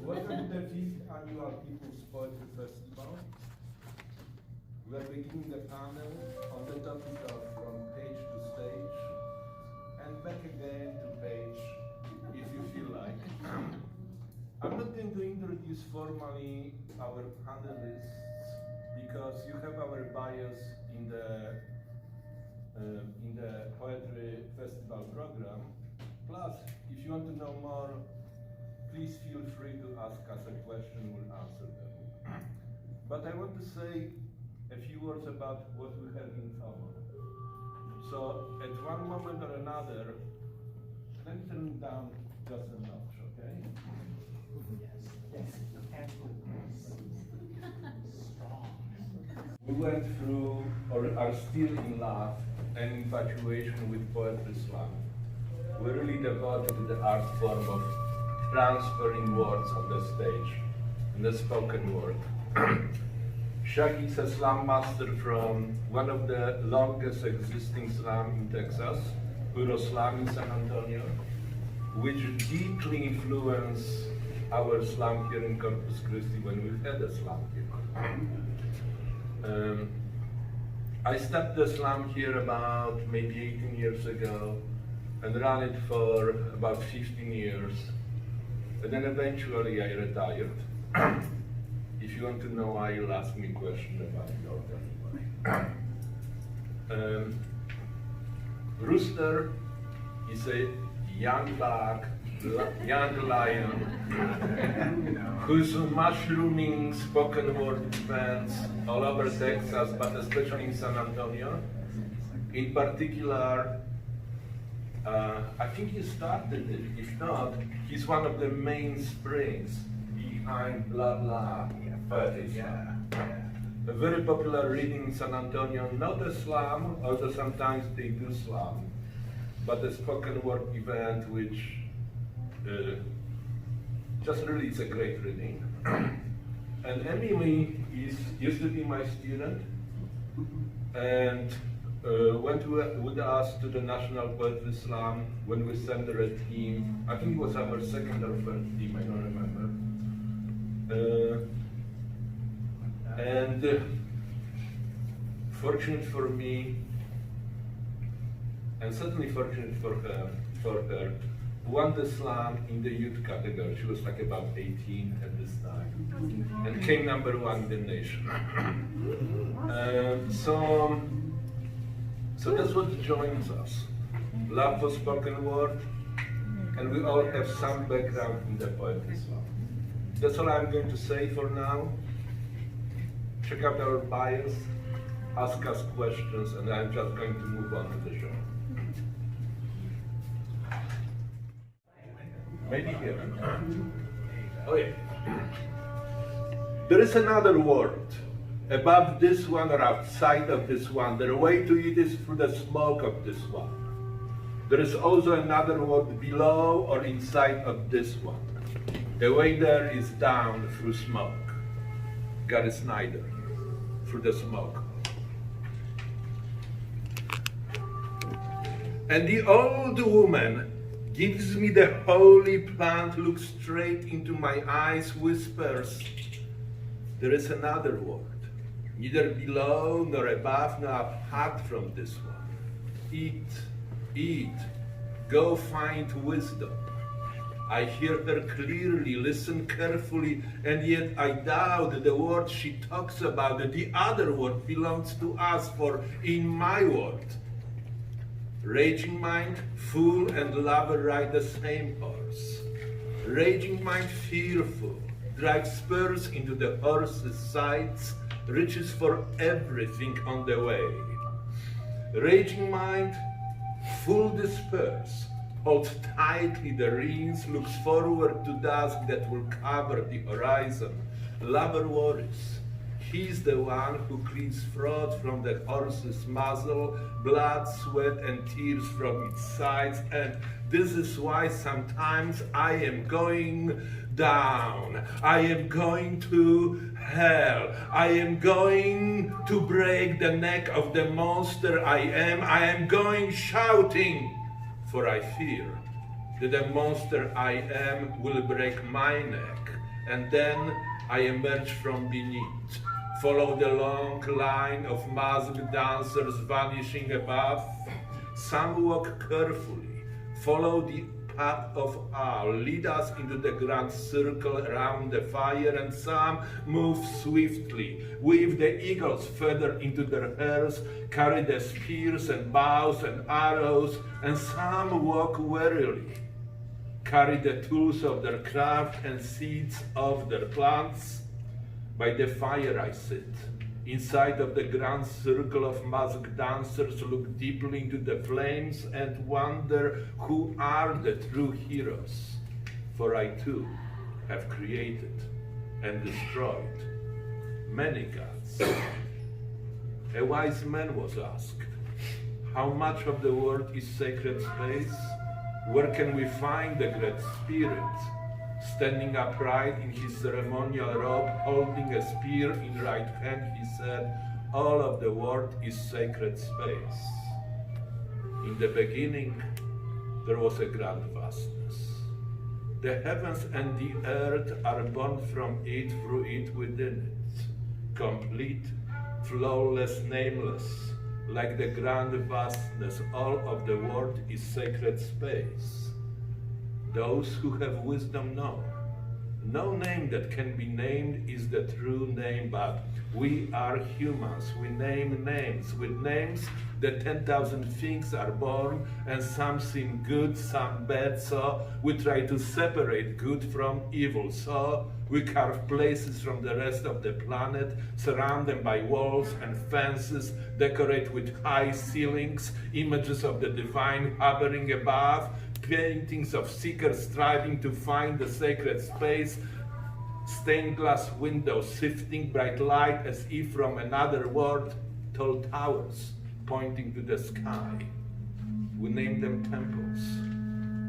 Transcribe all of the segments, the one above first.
Welcome to the 5th Annual People's Poetry Festival. We are beginning a panel on the topic of From Page to Stage and back again to page, if you feel like. I'm not going to introduce formally our panelists because you have our bios in the Poetry Festival program. Plus, if you want to know more, please feel free to ask us a question, we'll answer them. But I want to say a few words about what we have in common. So, at one moment or another, let me turn it down just a notch, okay? Yes. Strong. We went through, or are still in love, and infatuation with poetry slam. We're really devoted to the art form of transferring words on the stage, in the spoken word. Shaggy is a slam master from one of the longest existing slam in Texas, Slam in San Antonio, which deeply influenced our slam here in Corpus Christi when we had a slam here. I started the slam here about maybe 18 years ago and ran it for about 15 years. And then eventually I retired. If you want to know why, you'll ask me a question about it. Rooster is a young buck, young lion, who's mushrooming spoken word events all over Texas, but especially in San Antonio. In particular, I think he started it. If not, he's one of the mainsprings behind blah blah. A very popular reading in San Antonio, not a slam, although sometimes they do slam, but a spoken word event which just really is a great reading. And Emily used to be my student and went with us to the National Poetry Slam when we sent her a team. I think it was our second or third team, I don't remember. And fortunate for me, and certainly fortunate for her, won the slam in the youth category. She was like about 18 at this time, and came #1 in the nation. So that's what joins us. Love for spoken word, and we all have some background in the poetry slam. That's all I'm going to say for now. Check out our bios, ask us questions, and I'm just going to move on to the show. Maybe here. Oh yeah. There is another world above this one or outside of this one. The way to it is through the smoke of this one. There is also another world below or inside of this one. The way there is down through smoke. Gary Snyder, through the smoke. And the old woman gives me the holy plant, looks straight into my eyes, whispers, there is another world, neither below nor above nor apart from this one. Eat, eat, go find wisdom. I hear her clearly, listen carefully, and yet I doubt the word she talks about, the other word belongs to us, for in my world, raging mind, fool, and lover ride the same horse. Raging mind, fearful, drives spurs into the horse's sides, reaches for everything on the way. Raging mind, full despairs, holds tightly the reins, looks forward to dusk that will cover the horizon. Lover worries. He's the one who cleans froth from the horse's muzzle, blood, sweat, and tears from its sides, and this is why sometimes I am going down. I am going to hell. I am going to break the neck of the monster I am. I am going shouting, for I fear that the monster I am will break my neck and then I emerge from beneath. Follow the long line of masked dancers vanishing above. Some walk carefully, follow the path of all, lead us into the grand circle around the fire, and some move swiftly, weave the eagle's feather into their hairs, carry the spears and bows and arrows, and some walk warily, carry the tools of their craft and seeds of their plants. By the fire I sit, inside of the grand circle of masked dancers, look deeply into the flames and wonder who are the true heroes. For I too have created and destroyed many gods. A wise man was asked, how much of the world is sacred space? Where can we find the great spirit? Standing upright in his ceremonial robe, holding a spear in right hand, he said, all of the world is sacred space. In the beginning, there was a grand vastness. The heavens and the earth are born from it, through it, within it. Complete, flawless, nameless, like the grand vastness, all of the world is sacred space. Those who have wisdom know. No name that can be named is the true name, but we are humans. We name names. With names, the 10,000 things are born, and some seem good, some bad, so we try to separate good from evil. So we carve places from the rest of the planet, surround them by walls and fences, decorate with high ceilings, images of the divine hovering above, paintings of seekers striving to find the sacred space, stained glass windows sifting bright light as if from another world, tall towers pointing to the sky. We name them temples.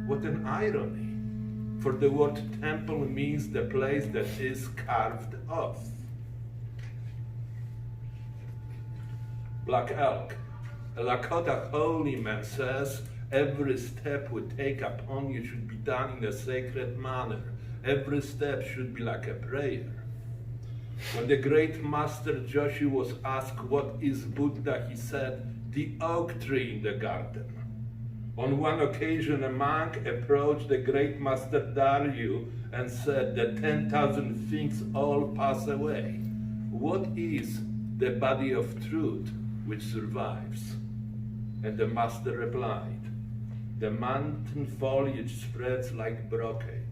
What an irony, for the word temple means the place that is carved off. Black Elk, a Lakota holy man, says, every step we take upon you should be done in a sacred manner. Every step should be like a prayer. When the great master Joshi was asked what is Buddha, he said, the oak tree in the garden. On one occasion, a monk approached the great master Daryu and said, the 10,000 things all pass away. What is the body of truth which survives? And the master replied, the mountain foliage spreads like brocade.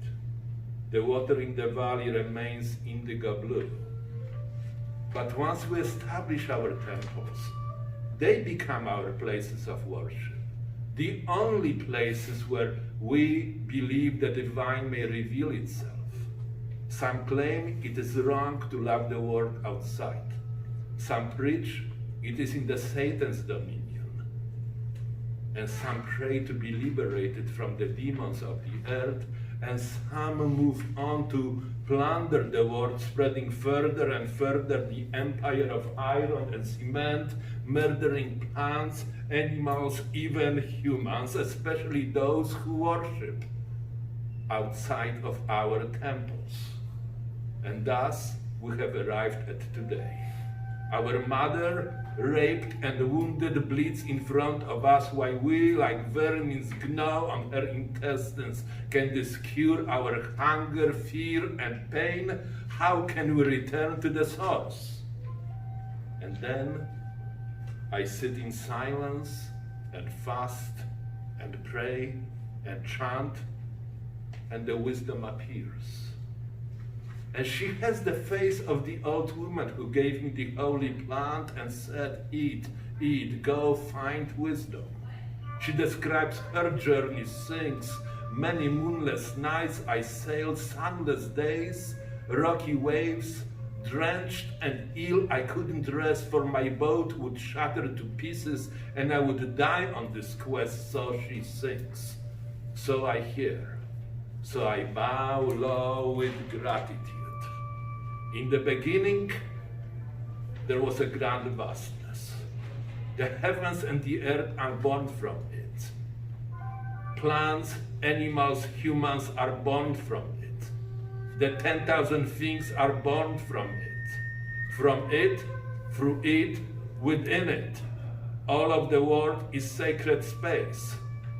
The water in the valley remains indigo blue. But once we establish our temples, they become our places of worship, the only places where we believe the divine may reveal itself. Some claim it is wrong to love the world outside. Some preach it is in the Satan's dominion. And some pray to be liberated from the demons of the earth, and some move on to plunder the world, spreading further and further the empire of iron and cement, murdering plants, animals, even humans, especially those who worship outside of our temples. And thus we have arrived at today. Our mother, raped and wounded, bleeds in front of us while we, like vermins, gnaw on her intestines. Can this cure our hunger, fear, and pain? How can we return to the source? And then I sit in silence and fast and pray and chant, and the wisdom appears. And she has the face of the old woman who gave me the holy plant and said, eat, eat, go find wisdom. She describes her journey, sings, many moonless nights I sailed, sunless days, rocky waves, drenched and ill, I couldn't rest, for my boat would shatter to pieces and I would die on this quest, so she sings. So I hear, so I bow low with gratitude. In the beginning, there was a grand vastness. The heavens and the earth are born from it. Plants, animals, humans are born from it. The 10,000 things are born from it. From it, through it, within it. All of the world is sacred space.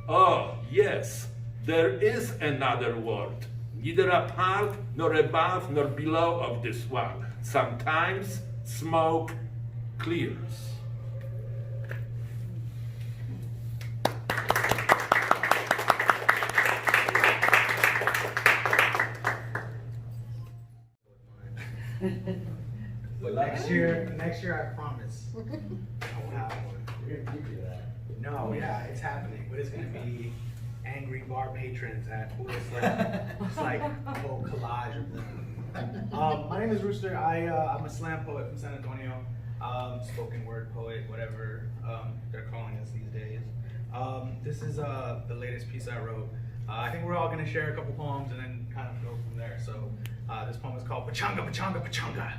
Oh, yes, there is another world, neither apart, nor above, nor below of this one. Sometimes smoke clears. But next year, I promise, I'll have one. We're gonna give you that. No, yeah, it's happening, but it's gonna be angry bar patrons at Cool Slam. It's like a whole collage of them. My name is Rooster. I'm a slam poet from San Antonio. Spoken word poet, whatever they're calling us these days. This is the latest piece I wrote. I think we're all gonna share a couple poems and then kind of go from there. So this poem is called Pachanga, Pachanga, Pachanga.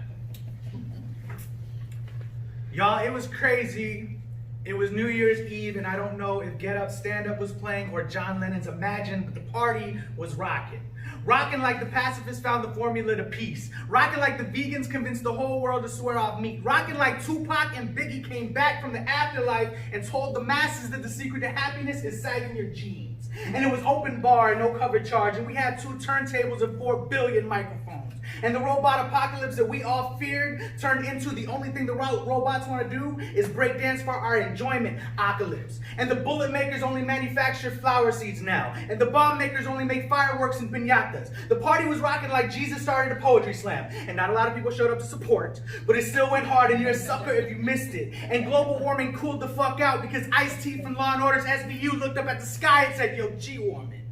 Y'all, it was crazy. It was New Year's Eve, and I don't know if Get Up, Stand Up was playing or John Lennon's Imagine, but the party was rocking. Rocking like the pacifists found the formula to peace. Rocking like the vegans convinced the whole world to swear off meat. Rocking like Tupac and Biggie came back from the afterlife and told the masses that the secret to happiness is sagging your jeans. And it was open bar, no cover charge, and we had 2 turntables and 4 billion microphones. And the robot apocalypse that we all feared turned into the only thing the robots want to do is break dance for our enjoyment, apocalypse. And the bullet makers only manufacture flower seeds now. And the bomb makers only make fireworks and piñatas. The party was rocking like Jesus started a poetry slam. And not a lot of people showed up to support, but it still went hard, and you're a sucker if you missed it. And global warming cooled the fuck out because Ice-T from Law & Order's SVU looked up at the sky and said, yo, G-warming.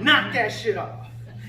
Knock that shit off.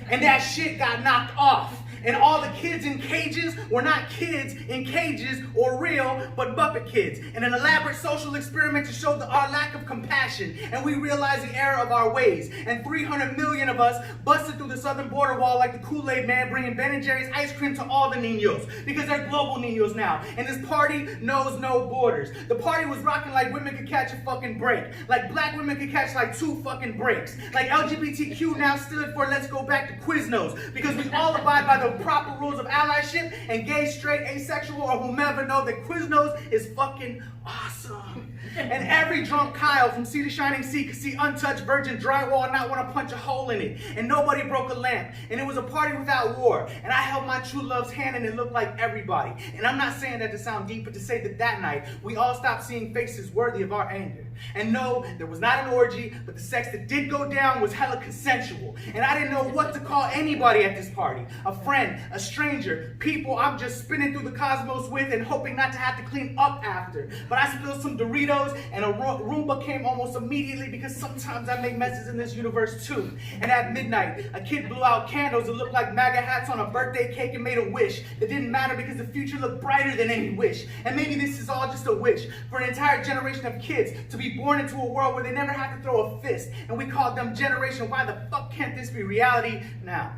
And that shit got knocked off. And all the kids in cages were not kids in cages or real, but Muppet kids. And an elaborate social experiment to show our lack of compassion. And we realized the error of our ways. And 300 million of us busted through the southern border wall like the Kool-Aid man, bringing Ben & Jerry's ice cream to all the niños. Because they're global niños now. And this party knows no borders. The party was rocking like women could catch a fucking break. Like black women could catch like 2 fucking breaks. Like LGBTQ now stood for let's go back to Quiznos. Because we all abide by the proper rules of allyship, and gay, straight, asexual, or whomever know that Quiznos is fucking awesome. And every drunk Kyle from Sea to Shining Sea could see untouched virgin drywall and not want to punch a hole in it. And nobody broke a lamp. And it was a party without war. And I held my true love's hand and it looked like everybody. And I'm not saying that to sound deep, but to say that that night we all stopped seeing faces worthy of our anger. And no, there was not an orgy, but the sex that did go down was hella consensual. And I didn't know what to call anybody at this party. A friend, a stranger, people I'm just spinning through the cosmos with and hoping not to have to clean up after. But I spilled some Doritos and a Roomba came almost immediately because sometimes I make messes in this universe too. And at midnight, a kid blew out candles that looked like MAGA hats on a birthday cake and made a wish that didn't matter because the future looked brighter than any wish. And maybe this is all just a wish for an entire generation of kids to be born into a world where they never have to throw a fist. And we call them Generation Why the fuck can't this be reality now?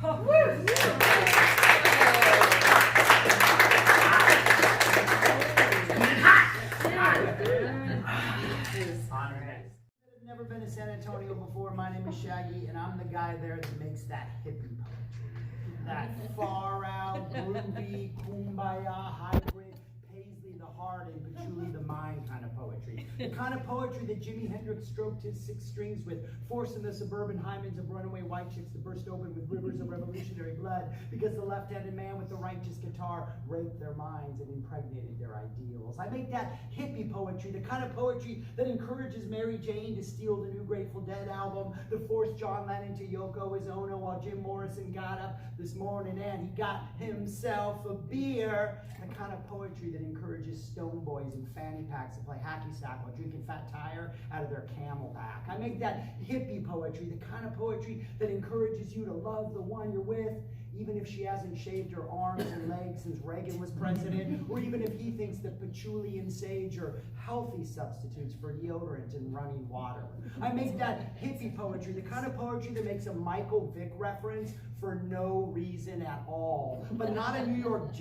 I've never been to San Antonio before. My name is Shaggy, and I'm the guy there that makes that hippie poetry. That far out, groovy, kumbaya, hybrid, Paisley the heart and patchouli the mind kind of poetry. The kind of poetry that Jimi Hendrix stroked his 6 strings with, forcing the suburban hymens of runaway white chicks to burst open with rivers of revolutionary blood because the left-handed man with the righteous guitar raped their minds and impregnated their ideals. I make that hippie poetry, the kind of poetry that encourages Mary Jane to steal the new Grateful Dead album, that forced John Lennon to Yoko Ono while Jim Morrison got up this morning and he got himself a beer. The kind of poetry that encourages stone boys in fanny packs to play hacky sack while drinking Fat Tire out of their Camelback. I make that hippie poetry, the kind of poetry that encourages you to love the one you're with, even if she hasn't shaved her arms and legs since Reagan was president, or even if he thinks that patchouli and sage are healthy substitutes for deodorant and running water. I make that hippie poetry, the kind of poetry that makes a Michael Vick reference for no reason at all, but not a New York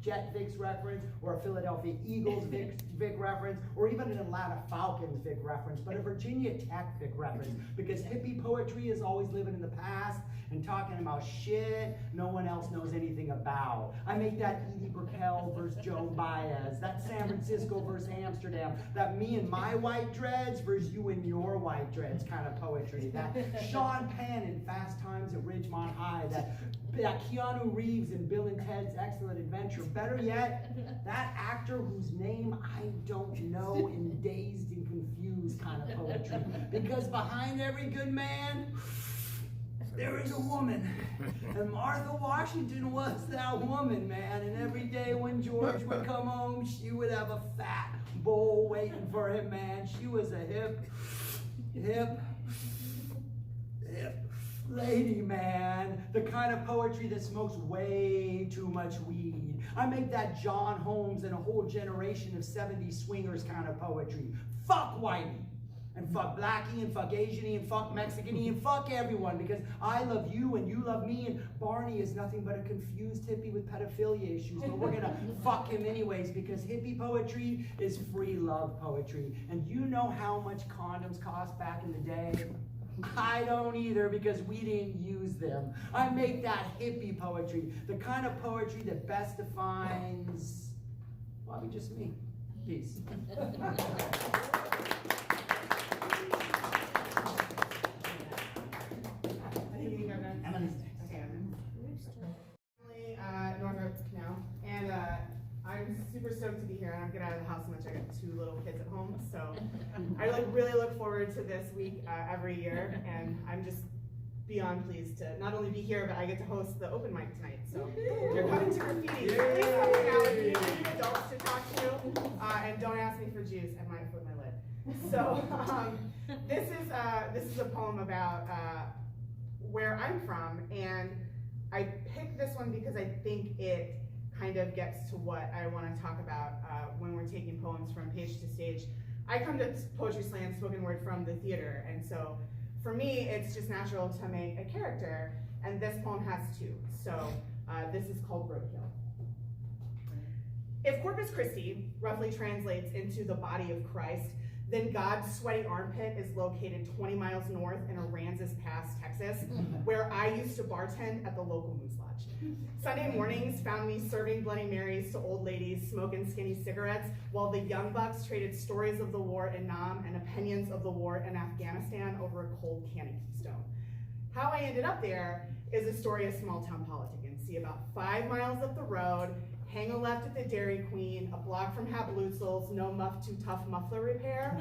Jet Vic reference, or a Philadelphia Eagles Vic reference, or even an Atlanta Falcons Vic reference, but a Virginia Tech Vic reference, because hippie poetry is always living in the past and talking about shit no one else knows anything about. I make that Edie Brickell versus Joe Baez, that San Francisco versus Amsterdam, that me and my white dreads versus you and your white dreads kind of poetry, that Sean Penn in Fast Times at Ridgemont High, that Keanu Reeves in Bill and Ted's Excellent Adventure. Better yet, that actor whose name I don't know in Dazed and Confused kind of poetry. Because behind every good man, there is a woman. And Martha Washington was that woman, man. And every day when George would come home, she would have a fat bowl waiting for him, man. She was a hip lady, man. The kind of poetry that smokes way too much weed. I make that John Holmes and a whole generation of 70s swingers kind of poetry. Fuck whitey. And fuck blackie, and fuck Asian-y, and fuck Mexican-y, and fuck everyone, because I love you and you love me, and Barney is nothing but a confused hippie with pedophilia issues, but we're gonna fuck him anyways, because hippie poetry is free love poetry. And you know how much condoms cost back in the day? I don't either, because we didn't use them. I make that hippie poetry, the kind of poetry that best defines, probably just me. Peace. North Canal, and I'm super stoked to be here. I don't get out of the house so much. I got 2 little kids at home, so I really look forward to this week every year, and I'm just beyond pleased to not only be here, but I get to host the open mic tonight. So if you're coming to graffiti, please come hang out with me. You need adults to talk to, and don't ask me for juice. I might flip my lid. So this is a poem about where I'm from, and I picked this one because I think it kind of gets to what I want to talk about when we're taking poems from page to stage. I come to Poetry Slam spoken word from the theater, and so for me it's just natural to make a character, and this poem has 2. So this is called Roadkill. If Corpus Christi roughly translates into the body of Christ, then God's sweaty armpit is located 20 miles north in Aransas Pass, Texas, where I used to bartend at the local Moose Lodge. Sunday mornings found me serving Bloody Marys to old ladies smoking skinny cigarettes, while the young bucks traded stories of the war in Nam and opinions of the war in Afghanistan over a cold can of Keystone. How I ended up there is a story of small town politicking. See, about 5 miles up the road, hang a left at the Dairy Queen, a block from Hablutzel's No Muff Too Tough Muffler Repair.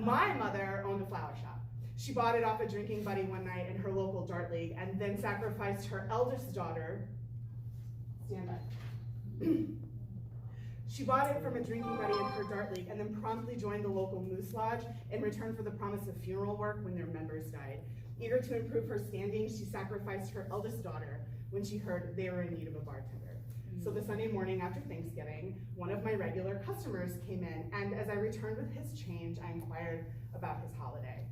My mother owned a flower shop. She bought it off a drinking buddy one night in her local dart league, and then sacrificed her eldest daughter. Stand by. She bought it from a drinking buddy in her dart league, and then promptly joined the local Moose Lodge in return for the promise of funeral work when their members died. Eager to improve her standing, she sacrificed her eldest daughter when she heard they were in need of a bartender. So the Sunday morning after Thanksgiving, one of my regular customers came in, and as I returned with his change, I inquired about his holiday.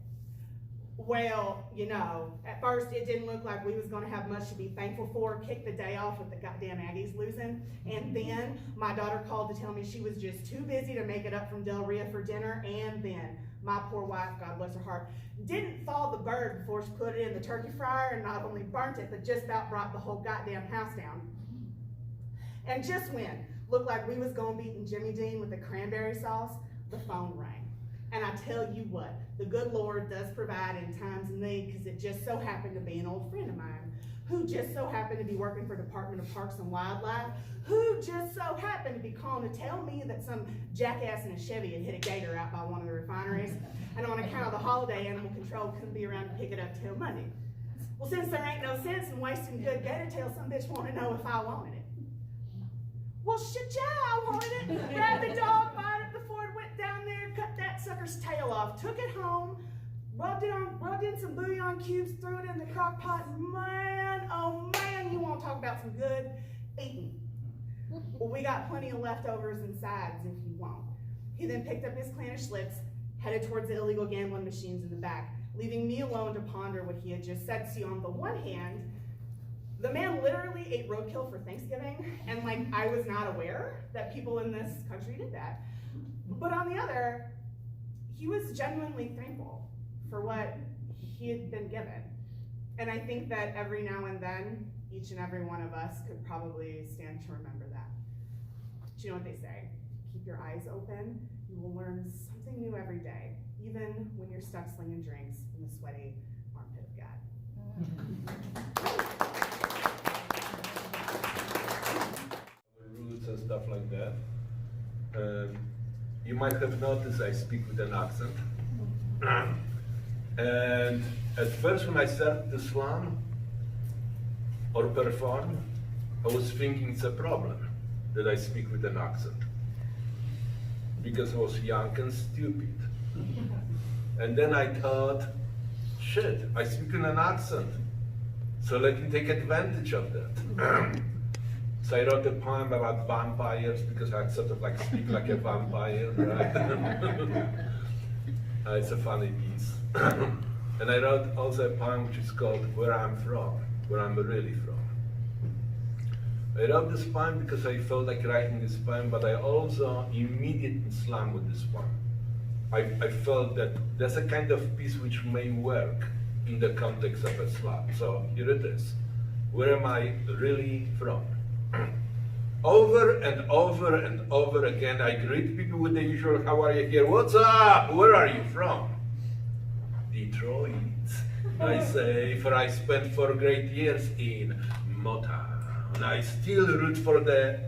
Well, you know, at first it didn't look like we was gonna have much to be thankful for. Kicked the day off with the goddamn Aggies losing, and then my daughter called to tell me she was just too busy to make it up from Del Rio for dinner, and then my poor wife, God bless her heart, didn't thaw the bird before she put it in the turkey fryer, and not only burnt it, but just about brought the whole goddamn house down. And just when looked like we was gonna be eating Jimmy Dean with the cranberry sauce, the phone rang. And I tell you what, the good Lord does provide in times of need, because it just so happened to be an old friend of mine who just so happened to be working for Department of Parks and Wildlife, who just so happened to be calling to tell me that some jackass in a Chevy had hit a gator out by one of the refineries, and on account of the holiday, animal control couldn't be around to pick it up till Monday. Well, since there ain't no sense in wasting good gator tail, some bitch wanted to know if I wanted it. Well, shit, yeah, I wanted it. Grabbed the dog, bought it before it went down there, cut that sucker's tail off, took it home, rubbed in some bouillon cubes, threw it in the crock pot, and man, oh man, you want to talk about some good eating. Well, we got plenty of leftovers and sides if you want. He then picked up his clan of Schlitz, headed towards the illegal gambling machines in the back, leaving me alone to ponder what he had just said. See, on the one hand, the man literally ate roadkill for Thanksgiving, and like I was not aware that people in this country did that. But on the other, he was genuinely thankful for what he had been given. And I think that every now and then, each and every one of us could probably stand to remember that. Do you know what they say? Keep your eyes open. You will learn something new every day, even when you're stuck slinging drinks in the sweaty armpit of God. Roots and stuff like that. You might have noticed I speak with an accent. And at first when I started to slam or perform, I was thinking it's a problem that I speak with an accent. Because I was young and stupid. And then I thought, shit, I speak in an accent. So let me take advantage of that. So I wrote a poem about vampires because I sort of like speak like a vampire, right? It's a funny piece. And I wrote also a poem which is called Where I'm From, Where I'm Really From. I wrote this poem because I felt like writing this poem, but I also immediately slammed with this poem. I felt that there's a kind of piece which may work in the context of a slam. So here it is. Where am I really from? Over and over and over again, I greet people with the usual, how are you here? What's up? Where are you from? Detroit, I say, for I spent 4 great years in Motown. I still root for the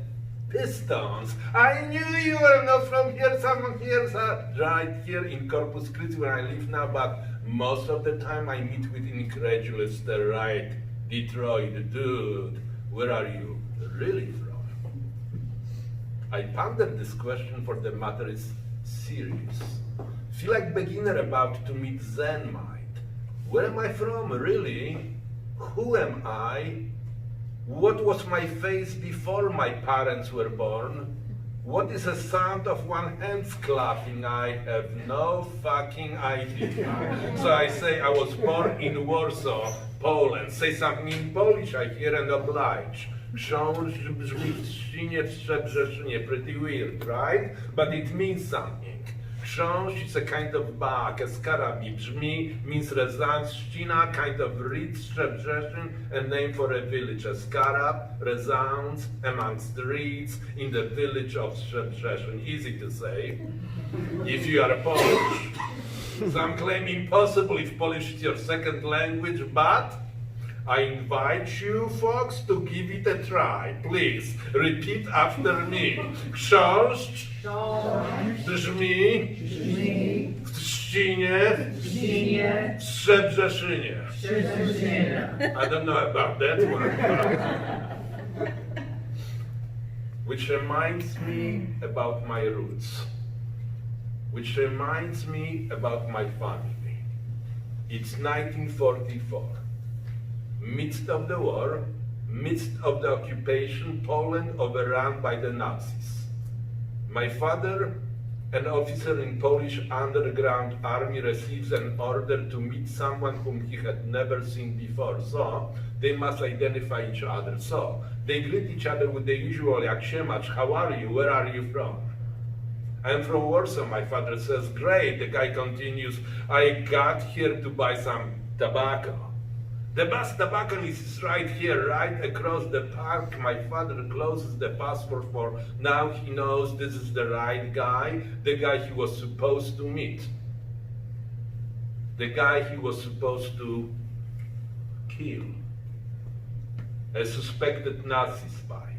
Pistons. I knew you were not from here, someone here, right here in Corpus Christi where I live now, but most of the time I meet with incredulous, right? Detroit, dude, where are you really from? I pondered this question for the matter is serious. Feel like beginner about to meet Zen mind. Where am I from, really? Who am I? What was my face before my parents were born? What is the sound of one hand's clapping? I have no fucking idea. So I say I was born in Warsaw, Poland. Say something in Polish, I hear and oblige. Książ brzmi w trzcinie, w Szczebrzeszynie. Pretty weird, right? But it means something. Książ is a kind of bug, a scarabi. Brzmi means resounds. Trzcina, kind of reed, Szczebrzeszyn, a name for a village. A scarab resounds amongst the reeds in the village of Szczebrzeszyn. Easy to say, if you are Polish. Some claim impossible if Polish is your second language, but I invite you folks to give it a try. Please, repeat after me. Książ brzmi w trzcinie, w Szczebrzeszynie. I don't know about that one. Which reminds me about my roots. Which reminds me about my family. It's 1944. Midst of the war, midst of the occupation, Poland overrun by the Nazis. My father, an officer in Polish underground army, receives an order to meet someone whom he had never seen before, so they must identify each other. So they greet each other with the usual, jak się masz, how are you, where are you from? I'm from Warsaw, my father says. Great, the guy continues, I got here to buy some tobacco. The bus tobacco is right here, right across the park. My father closes the passport for now he knows this is the right guy, the guy he was supposed to meet. The guy he was supposed to kill. A suspected Nazi spy.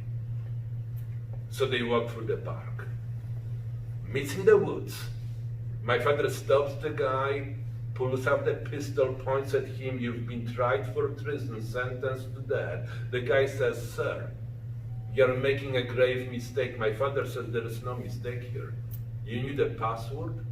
So they walk through the park. Meets in the woods. My father stops the guy, pulls out the pistol, points at him. You've been tried for treason, sentenced to death. The guy says, sir, you're making a grave mistake. My father says, there is no mistake here. You knew the password?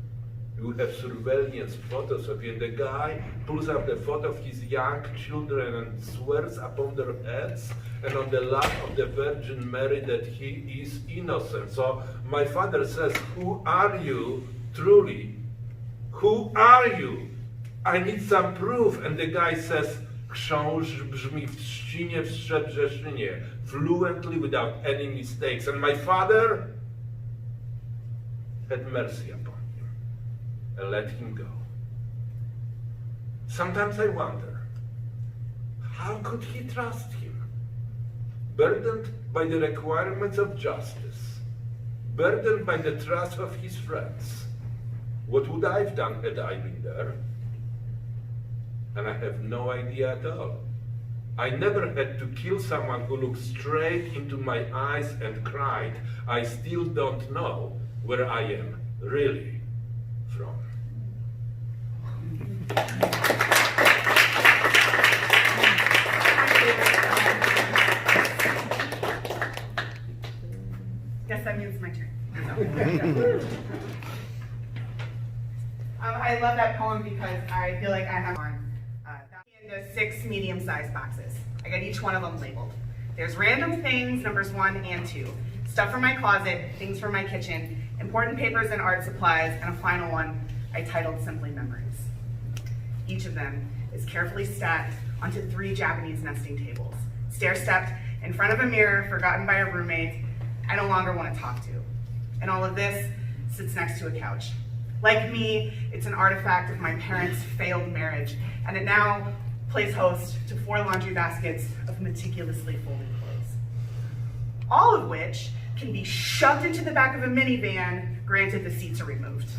You have surveillance photos of you. And the guy pulls out the photo of his young children and swears upon their heads and on the lap of the Virgin Mary that he is innocent. So my father says, who are you truly? Who are you? I need some proof. And the guy says, Książ brzmi w trzcinie, w Szczebrzeszynie, fluently without any mistakes. And my father had mercy upon him and let him go. Sometimes I wonder, how could he trust him? Burdened by the requirements of justice, burdened by the trust of his friends, what would I have done had I been there? And I have no idea at all. I never had to kill someone who looked straight into my eyes and cried, I still don't know where I am really from. Guess that means my turn. I love that poem because I feel like I have into 6 medium-sized boxes. I got each one of them labeled. There's random things, numbers 1 and 2, stuff from my closet, things from my kitchen, important papers and art supplies, and a final one I titled simply Memories. Each of them is carefully stacked onto 3 Japanese nesting tables, stair-stepped in front of a mirror forgotten by a roommate I no longer want to talk to. And all of this sits next to a couch. Like me, it's an artifact of my parents' failed marriage, and it now plays host to 4 laundry baskets of meticulously folded clothes. All of which can be shoved into the back of a minivan, granted the seats are removed.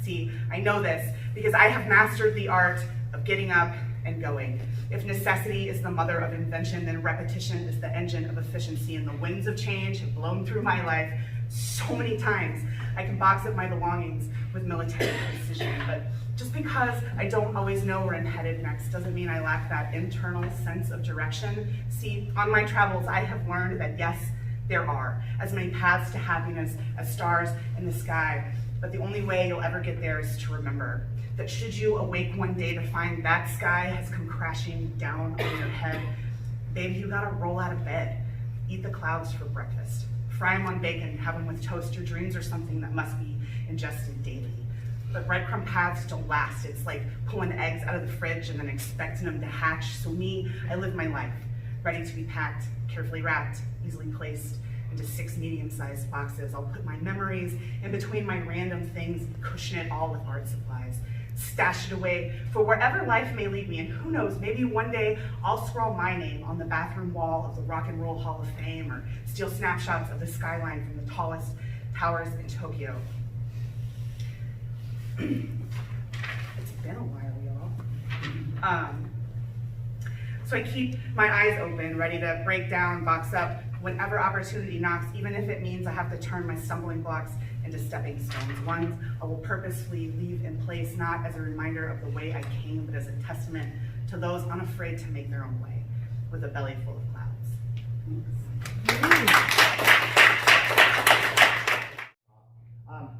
See, I know this because I have mastered the art of getting up and going. If necessity is the mother of invention, then repetition is the engine of efficiency, and the winds of change have blown through my life so many times I can box up my belongings with military precision. But just because I don't always know where I'm headed next doesn't mean I lack that internal sense of direction. See, on my travels, I have learned that yes, there are as many paths to happiness as stars in the sky, but the only way you'll ever get there is to remember that should you awake one day to find that sky has come crashing down on your head, baby, you gotta roll out of bed, eat the clouds for breakfast, fry them on bacon, have them with toast. Your dreams are something that must be ingested daily. But breadcrumb paths don't last. It's like pulling eggs out of the fridge and then expecting them to hatch. So me, I live my life, ready to be packed, carefully wrapped, easily placed into 6 medium-sized boxes. I'll put my memories in between my random things, cushion it all with art supplies, stash it away for wherever life may lead me. And who knows, maybe one day I'll scrawl my name on the bathroom wall of the Rock and Roll Hall of Fame, or steal snapshots of the skyline from the tallest towers in Tokyo. It's been a while, y'all. So I keep my eyes open, ready to break down, box up whenever opportunity knocks, even if it means I have to turn my stumbling blocks into stepping stones. Ones I will purposefully leave in place, not as a reminder of the way I came, but as a testament to those unafraid to make their own way, with a belly full of clouds.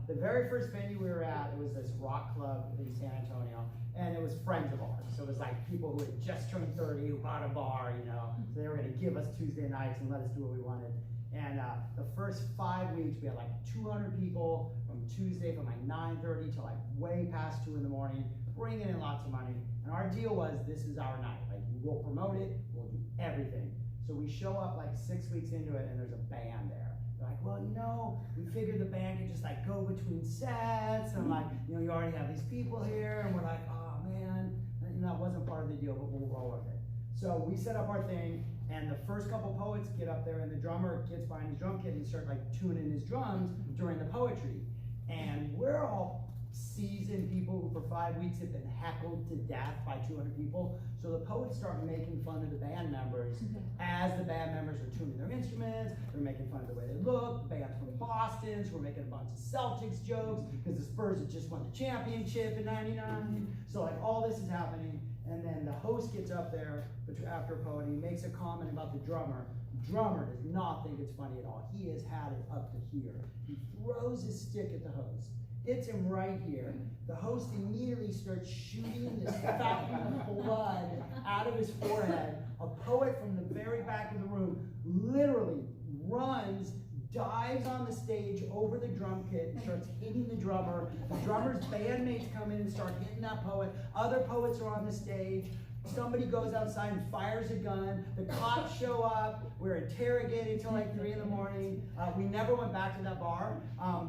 The very first venue we were at, it was this rock club in San Antonio, and it was friends of ours. So it was like people who had just turned 30, who bought a bar, you know. So they were going to give us Tuesday nights and let us do what we wanted. And the first 5 weeks, we had like 200 people from Tuesday from like 9:30 till like way past 2 in the morning, bringing in lots of money. And our deal was, this is our night. Like, we'll promote it, we'll do everything. So we show up like 6 weeks into it, and there's a band there. They're like, well, you know, we figured the band could just like go between sets, and like, you know, you already have these people here, and we're like, oh man, you know, that wasn't part of the deal, but we'll roll with it. So we set up our thing, and the first couple poets get up there, and the drummer gets behind his drum kit and starts like tuning his drums during the poetry. And we're all seasoned people who for 5 weeks have been heckled to death by 200 people. So the poets start making fun of the band members as the band members are tuning their instruments. They're making fun of the way they look. The band's from Boston, so we're making a bunch of Celtics jokes because the Spurs had just won the championship in '99. So like all this is happening, and then the host gets up there after a poet, and he makes a comment about the drummer. The drummer does not think it's funny at all. He has had it up to here. He throws his stick at the host. Hits him right here. The host immediately starts shooting this fountain of blood out of his forehead. A poet from the very back of the room literally runs, dives on the stage over the drum kit, and starts hitting the drummer. The drummer's bandmates come in and start hitting that poet. Other poets are on the stage. Somebody goes outside and fires a gun. The cops show up. We're interrogated till like 3 in the morning. We never went back to that bar,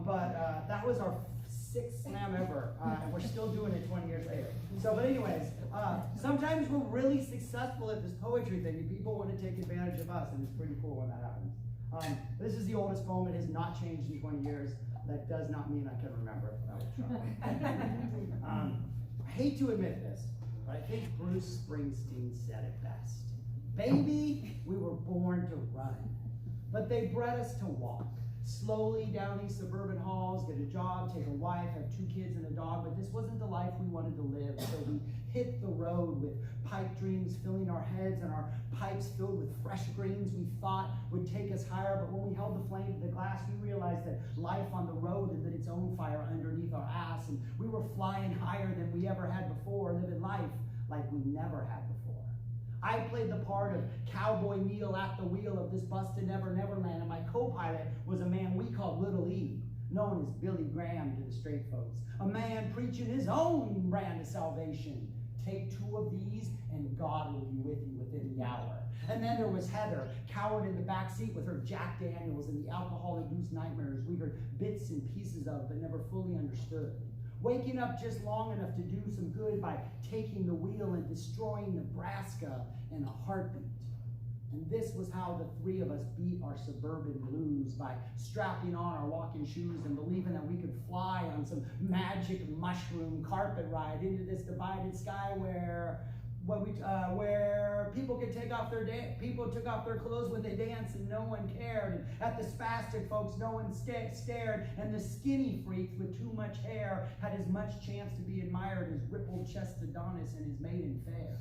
but that was our 6th slam ever, and we're still doing it 20 years later. So, but anyways, sometimes we're really successful at this poetry thing, and people want to take advantage of us, and it's pretty cool when that happens. This is the oldest poem. It has not changed in 20 years. That does not mean I can remember it. I will try. I hate to admit this, but I think Bruce Springsteen said it best. Baby, we were born to run, but they bred us to walk. Slowly down these suburban halls, get a job, take a wife, have 2 kids and a dog, but this wasn't the life we wanted to live. So we hit the road with pipe dreams filling our heads and our pipes filled with fresh greens we thought would take us higher. But when we held the flame to the glass, we realized that life on the road had lit its own fire underneath our ass, and we were flying higher than we ever had before, living life like we never had before. I played the part of Cowboy Neil at the wheel of this bus to Neverland, and my co-pilot was a man we called Little E, known as Billy Graham to the straight folks. A man preaching his own brand of salvation. Take 2 of these and God will be with you within the hour. And then there was Heather, cowered in the back seat with her Jack Daniels and the alcoholic-induced nightmares we heard bits and pieces of but never fully understood. Waking up just long enough to do some good by taking the wheel and destroying Nebraska in a heartbeat. And this was how the 3 of us beat our suburban blues, by strapping on our walking shoes and believing that we could fly on some magic mushroom carpet ride into this divided sky where people could take off people took off their clothes when they danced and no one cared. And at the spastic folks, no one stared. And the skinny freaks with too much hair had as much chance to be admired as rippled-chested Adonis and his maiden fair.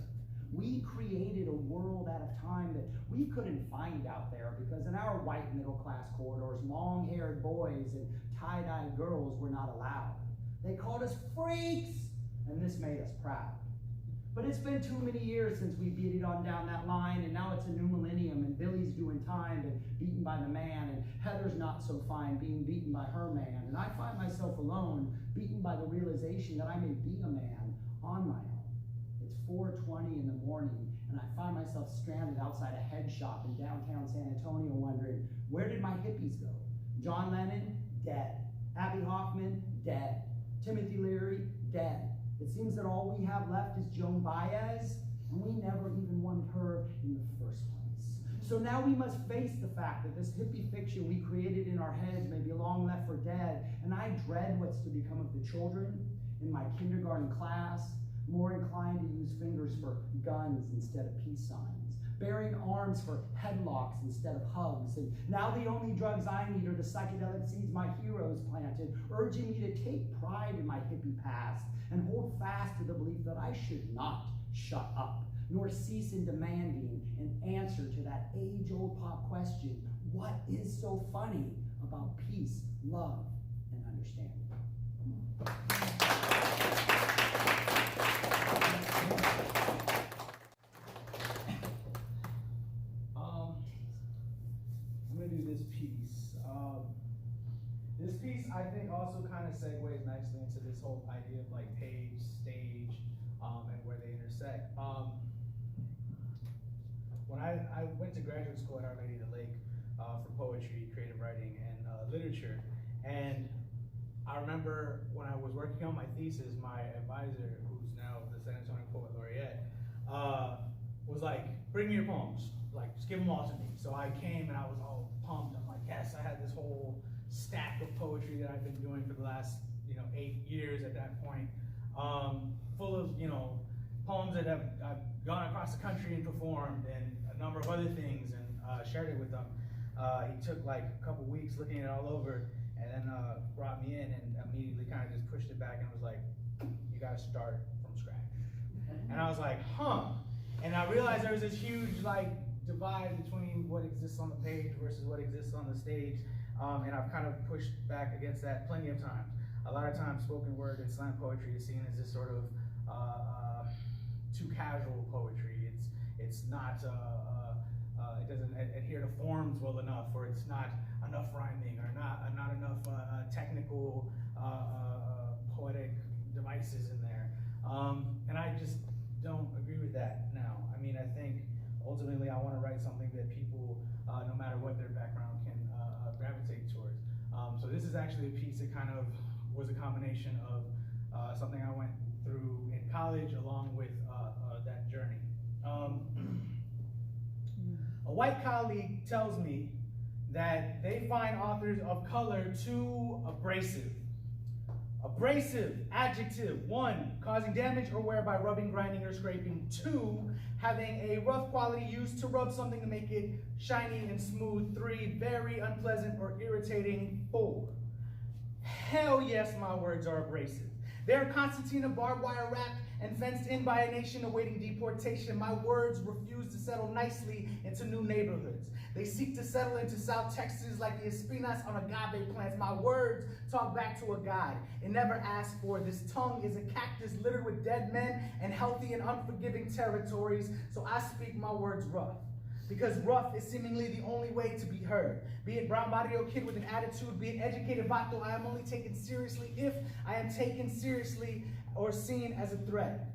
We created a world out of time that we couldn't find out there, because in our white middle-class corridors, long-haired boys and tie-dyed girls were not allowed. They called us freaks, and this made us proud. But it's been too many years since we beat it on down that line, and now it's a new millennium, and Billy's doing time and beaten by the man, and Heather's not so fine being beaten by her man, and I find myself alone, beaten by the realization that I may be a man on my own. It's 4:20 in the morning, and I find myself stranded outside a head shop in downtown San Antonio wondering, where did my hippies go? John Lennon, dead. Abby Hoffman, dead. Timothy Leary, dead. It seems that all we have left is Joan Baez, and we never even wanted her in the first place. So now we must face the fact that this hippie fiction we created in our heads may be long left for dead, and I dread what's to become of the children in my kindergarten class, more inclined to use fingers for guns instead of peace signs, bearing arms for headlocks instead of hugs. And now the only drugs I need are the psychedelic seeds my heroes planted, urging me to take pride in my hippie past and hold fast to the belief that I should not shut up, nor cease in demanding an answer to that age-old pop question, what is so funny about peace, love, and understanding? I'm gonna do this piece. This piece, I think, also kind of segues nicely into this whole idea of like page, stage, and where they intersect. When I went to graduate school at Our Lady of the Lake for poetry, creative writing, and literature, and I remember when I was working on my thesis, my advisor, who's now the San Antonio Poet Laureate, was like, bring me your poems, like just give them all to me. So I came and I was all pumped. I'm like, yes, I had this whole stack of poetry that I've been doing for the last 8 years at that point, full of poems that I've gone across the country and performed, and a number of other things, and shared it with them. He took like a couple weeks looking it all over, and then brought me in and immediately kind of just pushed it back and was like, you gotta start from scratch. And I was like, huh. And I realized there was this huge divide between what exists on the page versus what exists on the stage. And I've kind of pushed back against that plenty of times. A lot of times spoken word and slam poetry is seen as this sort of too casual poetry. It's not, it doesn't adhere to forms well enough, or it's not enough rhyming, or not enough technical poetic devices in there. And I just don't agree with of that now. I mean, I think ultimately I want to write something that people, no matter what their background, can gravitate towards. So this is actually a piece that kind of was a combination of something I went through in college along with that journey. A white colleague tells me that they find authors of color too abrasive. Abrasive, adjective. 1, causing damage or wear by rubbing, grinding, or scraping. 2, having a rough quality used to rub something to make it shiny and smooth. 3, very unpleasant or irritating. 4, hell yes, my words are abrasive. They are concertina, barbed wire wrapped and fenced in by a nation awaiting deportation. My words refuse to settle nicely into new neighborhoods. They seek to settle into South Texas like the espinas on agave plants. My words talk back to a God and never ask for. This tongue is a cactus littered with dead men and healthy and unforgiving territories, so I speak my words rough. Because rough is seemingly the only way to be heard. Be it brown barrio kid with an attitude, be it educated vato, I am only taken seriously if I am taken seriously or seen as a threat.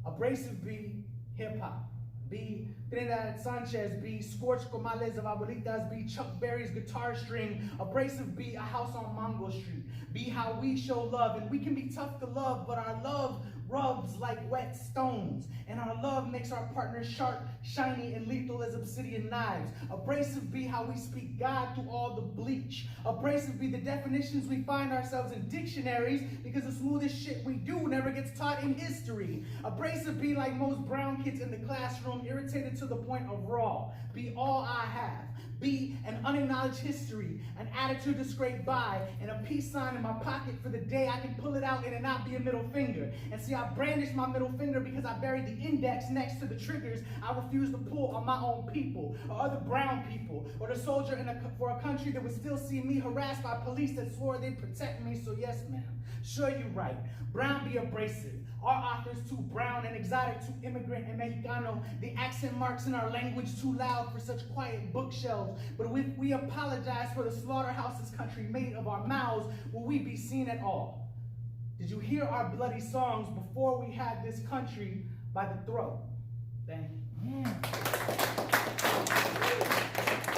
Abrasive be hip-hop. Be Trinidad Sanchez, be scorched comales of abuelitas, be Chuck Berry's guitar string. Abrasive be a house on Mango Street. Be how we show love, and we can be tough to love, but our love rubs like wet stones, and our love makes our partner sharp, shiny, and lethal as obsidian knives. Abrasive be how we speak God through all the bleach. Abrasive be the definitions we find ourselves in dictionaries, because the smoothest shit we do never gets taught in history. Abrasive be like most brown kids in the classroom, irritated to the point of raw. Be all I have. Be an unacknowledged history, an attitude to scrape by, and a peace sign in my pocket for the day I can pull it out and it not be a middle finger. And see, I brandish my middle finger because I buried the index next to the triggers I refuse to pull on my own people, or other brown people, or the soldier for a country that would still see me harassed by police that swore they'd protect me. So yes, ma'am, sure you right. Brown be abrasive. Our authors too brown and exotic, too immigrant and Mexicano. The accent marks in our language too loud for such quiet bookshelves. But if we apologize for the slaughterhouse this country made of our mouths, will we be seen at all? Did you hear our bloody songs before we had this country by the throat? Thank you.